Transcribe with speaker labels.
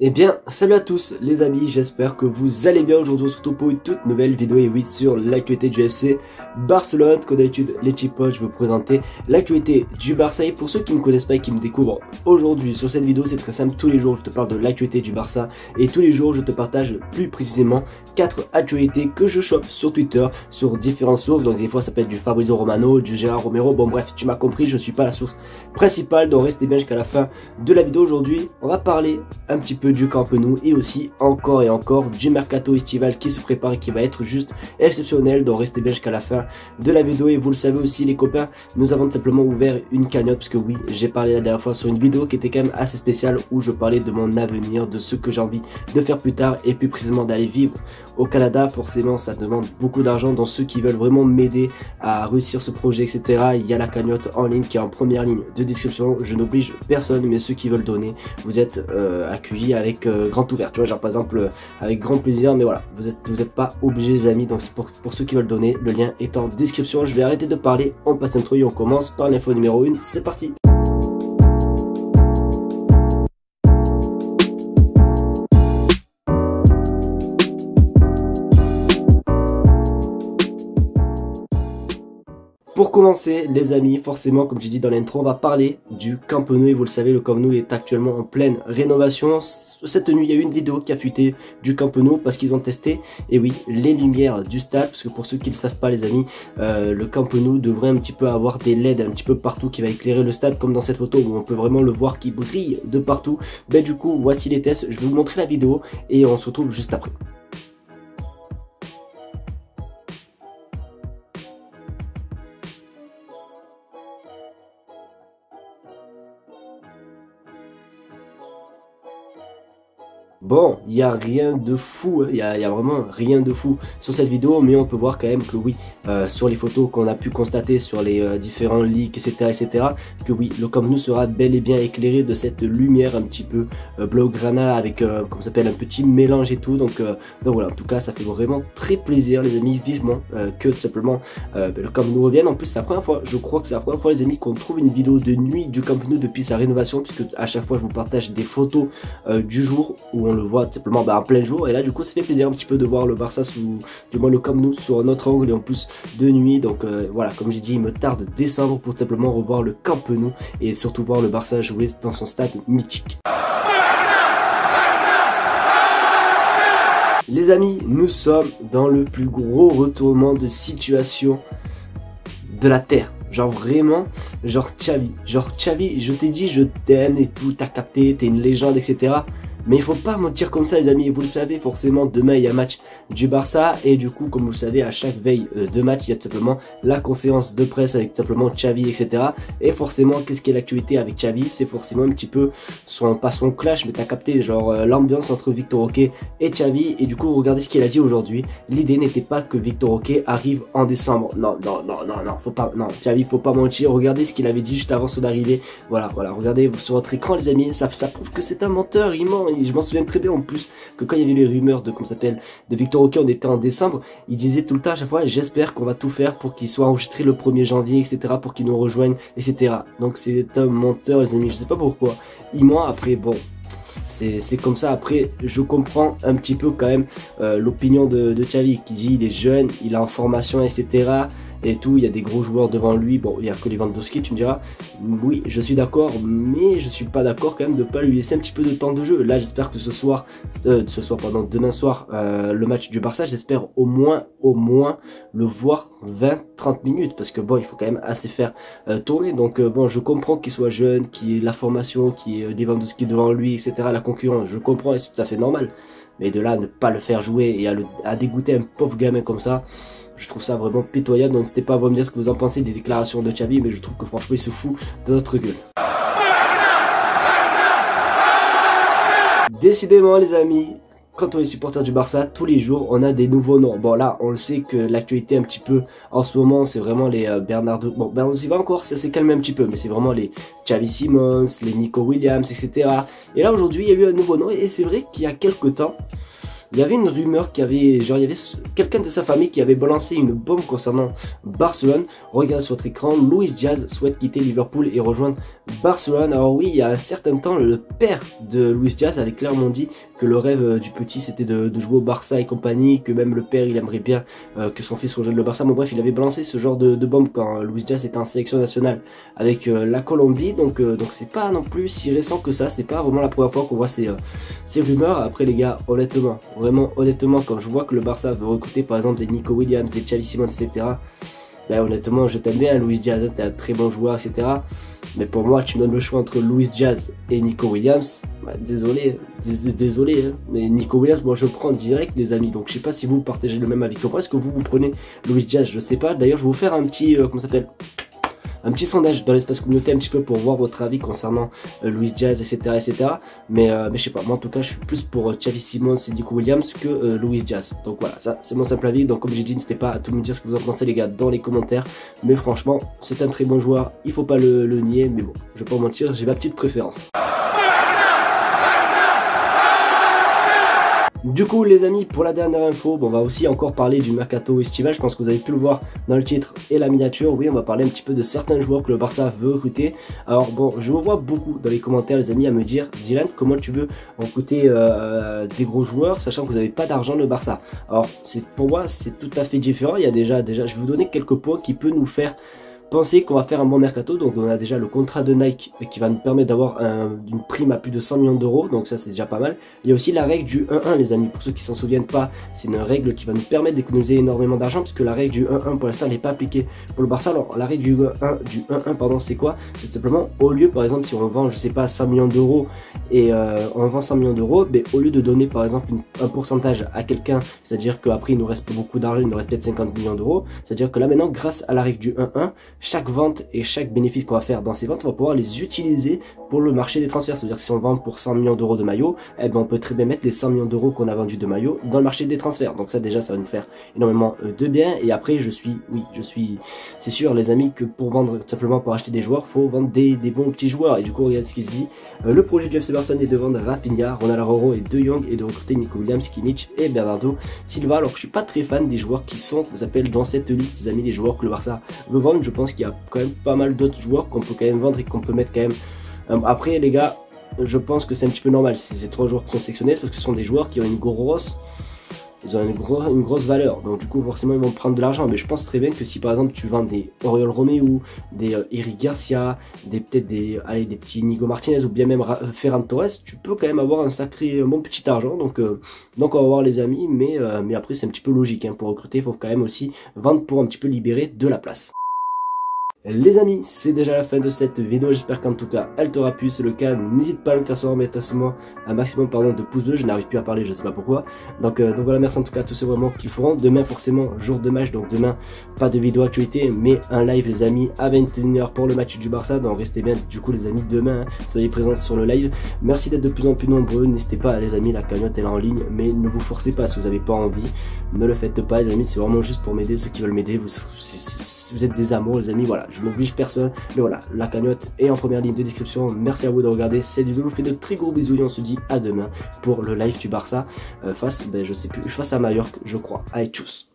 Speaker 1: Eh bien, salut à tous les amis, j'espère que vous allez bien. Aujourd'hui, surtout pour une toute nouvelle vidéo, et oui, sur l'actualité du FC Barcelone. Comme d'habitude, les petits potes, je vais vous présenter l'actualité du Barça. Et pour ceux qui ne me connaissent pas et qui me découvrent aujourd'hui sur cette vidéo, c'est très simple. Tous les jours, je te parle de l'actualité du Barça. Et tous les jours, je te partage plus précisément 4 actualités que je chope sur Twitter, sur différentes sources. Donc des fois, ça peut être du Fabrizio Romano, du Gérard Romero. Bon bref, tu m'as compris, je ne suis pas la source principale. Donc restez bien jusqu'à la fin de la vidéo. Aujourd'hui, on va parler un petit peu du Camp Nou et aussi encore et encore du mercato estival qui se prépare et qui va être juste exceptionnel. Donc restez bien jusqu'à la fin de la vidéo. Et vous le savez aussi les copains, nous avons simplement ouvert une cagnotte parce que oui, j'ai parlé la dernière fois sur une vidéo qui était quand même assez spéciale où je parlais de mon avenir, de ce que j'ai envie de faire plus tard et plus précisément d'aller vivre au Canada. Forcément ça demande beaucoup d'argent, dans ceux qui veulent vraiment m'aider à réussir ce projet etc. Il y a la cagnotte en ligne qui est en première ligne de description. Je n'oblige personne, mais ceux qui veulent donner, vous êtes accueillis avec grand ouvert, tu vois, genre par exemple avec grand plaisir. Mais voilà, vous êtes pas obligés les amis. Donc pour ceux qui veulent donner, le lien est en description. Je vais arrêter de parler, on passe l'intro et on commence par l'info numéro 1, c'est parti. Pour commencer les amis, forcément comme j'ai dit dans l'intro, on va parler du Camp Nou. Et vous le savez, le Camp Nou est actuellement en pleine rénovation. Cette nuit il y a eu une vidéo qui a fuité du Camp Nou parce qu'ils ont testé, et oui, les lumières du stade. Parce que pour ceux qui ne le savent pas les amis, le Camp Nou devrait un petit peu avoir des LED un petit peu partout qui va éclairer le stade, comme dans cette photo où on peut vraiment le voir qui brille de partout. Ben du coup voici les tests, je vais vous montrer la vidéo et on se retrouve juste après. Bon, il n'y a rien de fou, il y a vraiment rien de fou sur cette vidéo, mais on peut voir quand même que oui, sur les photos qu'on a pu constater sur les différents leaks, etc., que oui, le Camp Nou sera bel et bien éclairé de cette lumière un petit peu blaugrana avec, comment ça s'appelle, un petit mélange et tout. Donc voilà, en tout cas, ça fait vraiment très plaisir les amis, vivement que tout simplement le Camp Nou revienne. En plus, c'est la première fois, je crois que c'est la première fois les amis qu'on trouve une vidéo de nuit du Camp Nou depuis sa rénovation, puisque à chaque fois je vous partage des photos du jour où on le voit tout simplement en plein jour. Et là du coup ça fait plaisir un petit peu de voir le Barça sous, du moins le Camp Nou sur un autre angle et en plus de nuit. Donc voilà, comme j'ai dit, il me tarde de descendre pour tout simplement revoir le Camp Nou et surtout voir le Barça jouer dans son stade mythique. Les amis, nous sommes dans le plus gros retournement de situation de la Terre. Genre vraiment, genre Xavi, je t'ai dit je t'aime et tout, t'as capté, t'es une légende etc. Mais il faut pas mentir comme ça les amis, vous le savez forcément, demain il y a match du Barça et du coup comme vous le savez, à chaque veille de match il y a tout simplement la conférence de presse avec tout simplement Xavi etc. Et forcément qu'est-ce qui est l'actualité avec Xavi, c'est forcément un petit peu pas son clash, mais t'as capté genre l'ambiance entre Victor Roque et Xavi. Et du coup regardez ce qu'il a dit aujourd'hui, l'idée n'était pas que Victor Roque arrive en décembre, non, faut pas, non Xavi faut pas mentir, regardez ce qu'il avait dit juste avant son arrivée, voilà, regardez sur votre écran les amis, ça prouve que c'est un menteur, il ment. Je m'en souviens très bien en plus que quand il y avait les rumeurs de, comment s'appelle, de Victor Roque, on était en décembre, il disait tout le temps à chaque fois, j'espère qu'on va tout faire pour qu'il soit enregistré le 1er janvier, etc., pour qu'il nous rejoigne, etc. Donc c'est un menteur les amis, je sais pas pourquoi, il ment. Après bon, c'est comme ça. Après je comprends un petit peu quand même l'opinion de Xavi qui dit il est jeune, il est en formation, etc. et tout, il y a des gros joueurs devant lui. Bon, il y a que Lewandowski, tu me diras. Oui, je suis d'accord, mais je suis pas d'accord quand même de pas lui laisser un petit peu de temps de jeu. Là, j'espère que demain soir, le match du Barça, j'espère au moins le voir 20-30 minutes, parce que bon, il faut quand même assez faire tourner. Donc bon, je comprends qu'il soit jeune, qu'il ait la formation, qu'il y ait Lewandowski devant lui, etc. La concurrence, je comprends et c'est tout à fait normal. Mais de là, ne pas le faire jouer et à dégoûter un pauvre gamin comme ça, je trouve ça vraiment pitoyable. Donc n'hésitez pas à me dire ce que vous en pensez des déclarations de Xavi, mais je trouve que franchement il se fout de notre gueule. Décidément les amis, quand on est supporter du Barça, tous les jours on a des nouveaux noms. Bon là on le sait que l'actualité un petit peu en ce moment c'est vraiment les Bernardo, bon Bernardo Silva encore ça s'est calmé un petit peu, mais c'est vraiment les Xavi Simons, les Nico Williams etc. Et là aujourd'hui il y a eu un nouveau nom et c'est vrai qu'il y a quelques temps il y avait une rumeur qu'il y avait, genre il y avait quelqu'un de sa famille qui avait balancé une bombe concernant Barcelone. Regardez sur votre écran, Luis Diaz souhaite quitter Liverpool et rejoindre Barcelone. Alors oui, il y a un certain temps, le père de Luis Diaz avait clairement dit que le rêve du petit c'était de jouer au Barça et compagnie, que même le père il aimerait bien que son fils rejoigne le Barça. Bon bref, il avait balancé ce genre de bombe quand Luis Diaz était en sélection nationale avec la Colombie, donc c'est pas non plus si récent que ça, c'est pas vraiment la première fois qu'on voit ces rumeurs. Après les gars, honnêtement, vraiment honnêtement, quand je vois que le Barça veut recruter par exemple des Nico Williams, des Xavi Simons, etc. Ben honnêtement, je t'aime bien, Luis Diaz, t'es un très bon joueur, etc. Mais pour moi, tu me donnes le choix entre Luis Diaz et Nico Williams. Bah, désolé, hein. Mais Nico Williams, moi je prends direct, les amis. Donc je sais pas si vous partagez le même avis que moi. Est-ce que vous prenez Luis Diaz? Je sais pas. D'ailleurs, je vais vous faire un petit, comment ça s'appelle? Un petit sondage dans l'espace communauté un petit peu pour voir votre avis concernant Luis Diaz, etc. Mais je sais pas, moi en tout cas je suis plus pour Xavi Simons et Nico Williams que Luis Diaz. Donc voilà, ça c'est mon simple avis. Donc comme j'ai dit, n'hésitez pas à tout me dire ce que vous en pensez les gars dans les commentaires. Mais franchement, c'est un très bon joueur, il faut pas le nier. Mais bon, je vais pas mentir, j'ai ma petite préférence. Du coup les amis, pour la dernière info, bon, on va aussi encore parler du mercato estival. Je pense que vous avez pu le voir dans le titre et la miniature. Oui, on va parler un petit peu de certains joueurs que le Barça veut recruter. Alors bon, je vous vois beaucoup dans les commentaires les amis à me dire: Dylan, comment tu veux recruter des gros joueurs sachant que vous n'avez pas d'argent le Barça? Alors pour moi c'est tout à fait différent. Il y a déjà, je vais vous donner quelques points qui peuvent nous faire penser qu'on va faire un bon mercato. Donc on a déjà le contrat de Nike qui va nous permettre d'avoir une prime à plus de 100 millions d'euros, donc ça c'est déjà pas mal. Il y a aussi la règle du 1-1 les amis, pour ceux qui s'en souviennent pas, c'est une règle qui va nous permettre d'économiser énormément d'argent, puisque la règle du 1-1 pour l'instant n'est pas appliquée pour le Barça. Alors la règle du 1-1 pardon, c'est quoi? C'est simplement, au lieu par exemple si on vend je sais pas 100 millions d'euros et on vend 100 millions d'euros, mais au lieu de donner par exemple un pourcentage à quelqu'un, c'est à dire qu'après il nous reste pas beaucoup d'argent, il nous reste peut-être 50 millions d'euros, c'est à dire que là maintenant grâce à la règle du 1-1, chaque vente et chaque bénéfice qu'on va faire dans ces ventes, on va pouvoir les utiliser pour le marché des transferts. C'est-à-dire que si on vend pour 100 millions d'euros de maillots, eh ben on peut très bien mettre les 100 millions d'euros qu'on a vendu de maillots dans le marché des transferts. Donc ça déjà, ça va nous faire énormément de bien. Et après, c'est sûr les amis que pour vendre, simplement pour acheter des joueurs, faut vendre des bons petits joueurs. Et du coup, regardez ce qu'il se dit. Le projet du FC Barcelone est de vendre Rafinha, Ronald Araujo et De Jong et de recruter Nico Williams, Kimmich et Bernardo Silva. Alors que je suis pas très fan des joueurs qui sont, vous appelle dans cette liste, les amis, les joueurs que le Barça veut vendre. Je pense qu'il y a quand même pas mal d'autres joueurs qu'on peut quand même vendre et qu'on peut mettre quand même. Après les gars, je pense que c'est un petit peu normal si ces trois joueurs qui sont sélectionnés, parce que ce sont des joueurs qui ont une grosse valeur, donc du coup forcément ils vont prendre de l'argent. Mais je pense très bien que si par exemple tu vends des Oriol Romeu, des Eric Garcia, peut-être des petits Nico Martinez ou bien même Ferran Torres, tu peux quand même avoir un bon petit argent. Donc on va voir les amis, mais après c'est un petit peu logique hein. Pour recruter il faut quand même aussi vendre pour un petit peu libérer de la place. Les amis, c'est déjà la fin de cette vidéo, j'espère qu'en tout cas elle t'aura plu. Si c'est le cas, n'hésite pas à me faire savoir, mettez un maximum de pouces bleus, je n'arrive plus à parler, je sais pas pourquoi. Donc voilà, merci en tout cas à tous ceux vraiment qui feront. Demain forcément, jour de match, donc demain pas de vidéo actualité, mais un live les amis à 21 h pour le match du Barça. Donc restez bien du coup les amis demain, soyez présents sur le live. Merci d'être de plus en plus nombreux, n'hésitez pas les amis, la cagnotte elle est en ligne, mais ne vous forcez pas si vous n'avez pas envie, ne le faites pas les amis, c'est vraiment juste pour m'aider, ceux qui veulent m'aider, vous êtes des amours les amis, voilà, je m'oblige personne, mais voilà, la cagnotte est en première ligne de description. Merci à vous de regarder cette vidéo, je vous fais de très gros bisous et on se dit à demain pour le live du Barça face à Mallorca je crois. Allez, tchuss.